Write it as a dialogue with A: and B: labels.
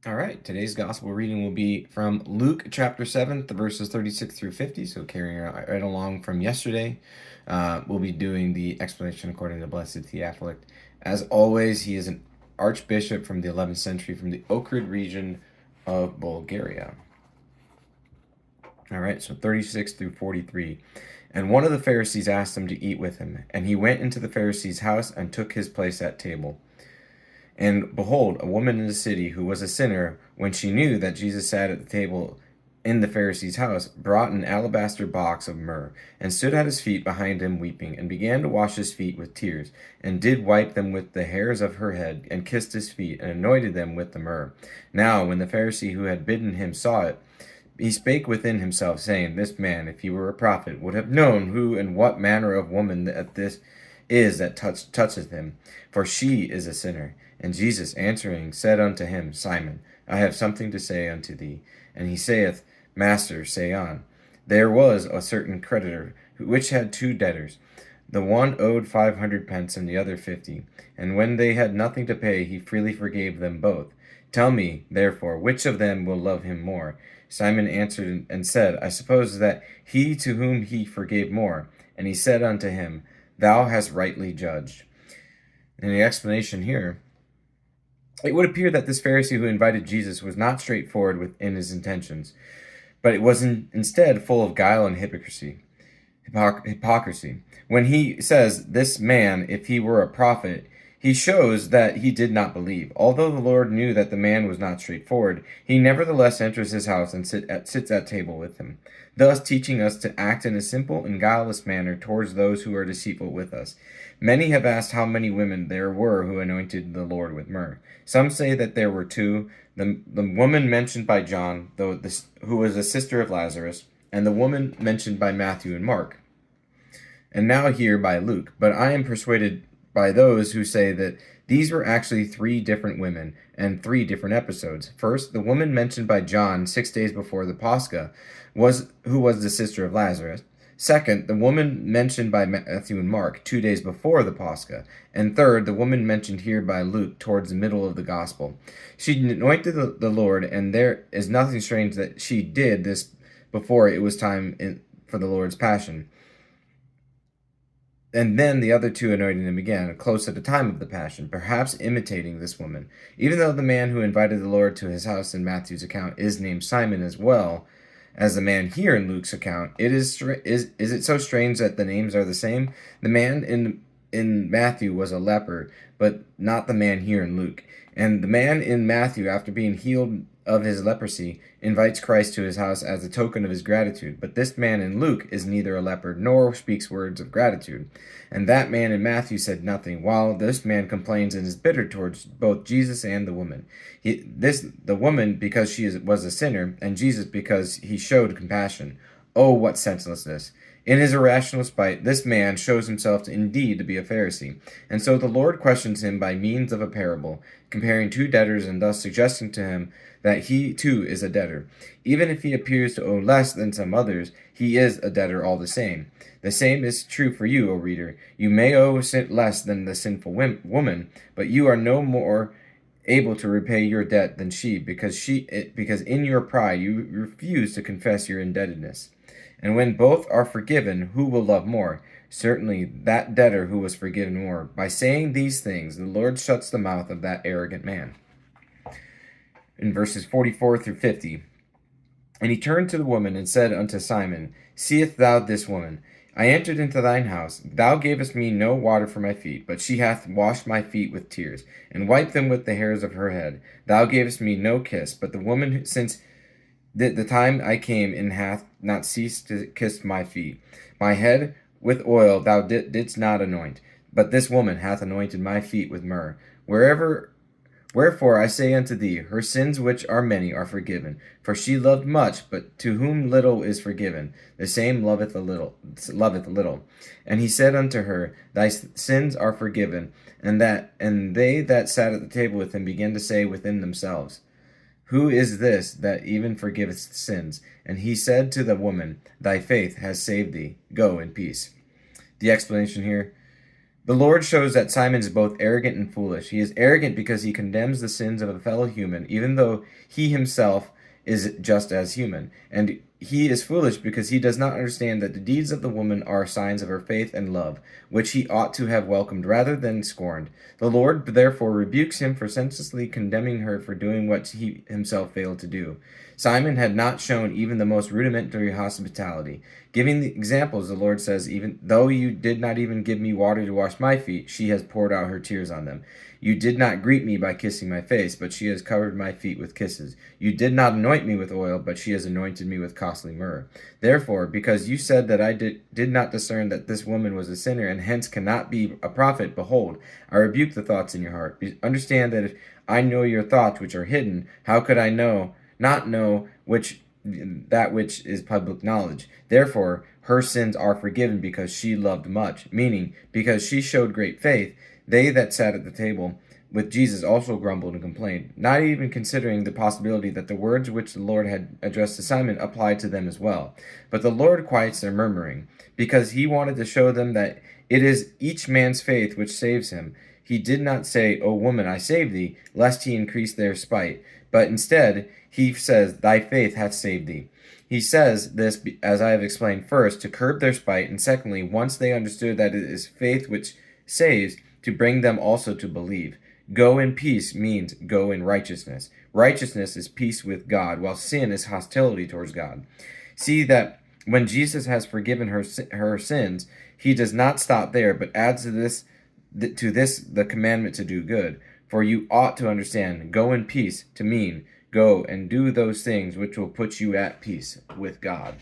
A: All right, today's gospel reading will be from Luke chapter 7, the verses 36 through 50. So, carrying right along from yesterday, we'll be doing the explanation according to Blessed Theophylact. As always, he is an archbishop from the 11th century from the Ohrid region of Bulgaria. All right, so 36 through 43. And one of the Pharisees asked him to eat with him, and he went into the Pharisee's house and took his place at table. And behold, a woman in the city who was a sinner, when she knew that Jesus sat at the table in the Pharisee's house, brought an alabaster box of myrrh, and stood at his feet behind him weeping, and began to wash his feet with tears, and did wipe them with the hairs of her head, and kissed his feet, and anointed them with the myrrh. Now when the Pharisee who had bidden him saw it, he spake within himself, saying, This man, if he were a prophet, would have known who and what manner of woman that this is that toucheth him, for she is a sinner. And Jesus answering said unto him, Simon, I have something to say unto thee. And he saith, Master, say on. There was a certain creditor, which had two debtors. The one owed 500 pence, and the other 50. And when they had nothing to pay, he freely forgave them both. Tell me, therefore, which of them will love him more? Simon answered and said, I suppose that he to whom he forgave more. And he said unto him, Thou hast rightly judged. In the explanation here, it would appear that this Pharisee who invited Jesus was not straightforward within his intentions, but it was instead full of guile and hypocrisy. When he says, This man, if he were a prophet, he shows that he did not believe. Although the Lord knew that the man was not straightforward, he nevertheless enters his house and sits at table with him, thus teaching us to act in a simple and guileless manner towards those who are deceitful with us. Many have asked how many women there were who anointed the Lord with myrrh. Some say that there were two, the woman mentioned by John, who was a sister of Lazarus, and the woman mentioned by Matthew and Mark, and now here by Luke. But I am persuaded by those who say that these were actually three different women and three different episodes. First, the woman mentioned by John 6 days before the Pascha, who was the sister of Lazarus. Second, the woman mentioned by Matthew and Mark 2 days before the Pascha. And third, the woman mentioned here by Luke towards the middle of the Gospel. She anointed the Lord, and there is nothing strange that she did this before it was time for the Lord's Passion. And then the other two anointed him again, close at the time of the Passion, perhaps imitating this woman. Even though the man who invited the Lord to his house in Matthew's account is named Simon as well as the man here in Luke's account, is it so strange that the names are the same? The man in Matthew was a leper, but not the man here in Luke. And the man in Matthew, after being healed of his leprosy, invites Christ to his house as a token of his gratitude. But this man in Luke is neither a leper nor speaks words of gratitude. And that man in Matthew said nothing, while this man complains and is bitter towards both Jesus and the woman. The woman because she was a sinner, and Jesus because he showed compassion. Oh, what senselessness! In his irrational spite, this man shows himself indeed to be a Pharisee. And so the Lord questions him by means of a parable, comparing two debtors and thus suggesting to him that he too is a debtor. Even if he appears to owe less than some others, he is a debtor all the same. The same is true for you, O reader. You may owe less than the sinful woman, but you are no more able to repay your debt than she, because in your pride you refuse to confess your indebtedness. And when both are forgiven, who will love more? Certainly that debtor who was forgiven more. By saying these things, the Lord shuts the mouth of that arrogant man. In verses 44 through 50, And he turned to the woman and said unto Simon, Seest thou this woman? I entered into thine house. Thou gavest me no water for my feet, but she hath washed my feet with tears, and wiped them with the hairs of her head. Thou gavest me no kiss, but the woman since the time I came in hath not ceased to kiss my feet. My head with oil thou didst not anoint, but this woman hath anointed my feet with myrrh. Wherefore I say unto thee, her sins which are many are forgiven. For she loved much, but to whom little is forgiven, the same loveth little. And he said unto her, Thy sins are forgiven. And they that sat at the table with him began to say within themselves, Who is this that even forgiveth sins? And he said to the woman, Thy faith has saved thee. Go in peace. The explanation here. The Lord shows that Simon is both arrogant and foolish. He is arrogant because he condemns the sins of a fellow human, even though he himself is just as human. And he is foolish because he does not understand that the deeds of the woman are signs of her faith and love, which he ought to have welcomed rather than scorned. The Lord therefore rebukes him for senselessly condemning her for doing what he himself failed to do. Simon had not shown even the most rudimentary hospitality. Giving the examples, the Lord says, even though you did not even give me water to wash my feet, she has poured out her tears on them. You did not greet me by kissing my face, but she has covered my feet with kisses. You did not anoint me with oil, but she has anointed me with costly myrrh. Therefore, because you said that I did not discern that this woman was a sinner, and hence cannot be a prophet, behold, I rebuke the thoughts in your heart. Understand that if I know your thoughts which are hidden, how could I not know that which is public knowledge? Therefore, her sins are forgiven because she loved much, meaning because she showed great faith. They that sat at the table with Jesus also grumbled and complained, not even considering the possibility that the words which the Lord had addressed to Simon applied to them as well. But the Lord quiets their murmuring, because he wanted to show them that it is each man's faith which saves him. He did not say, O woman, I save thee, lest he increase their spite, but instead he says, Thy faith hath saved thee. He says this, as I have explained, first, to curb their spite, and secondly, once they understood that it is faith which saves, to bring them also to believe. Go in peace means go in righteousness. Righteousness is peace with God, while sin is hostility towards God. See that when Jesus has forgiven her sins, he does not stop there, but adds to this the commandment to do good. For you ought to understand, go in peace to mean go and do those things which will put you at peace with God.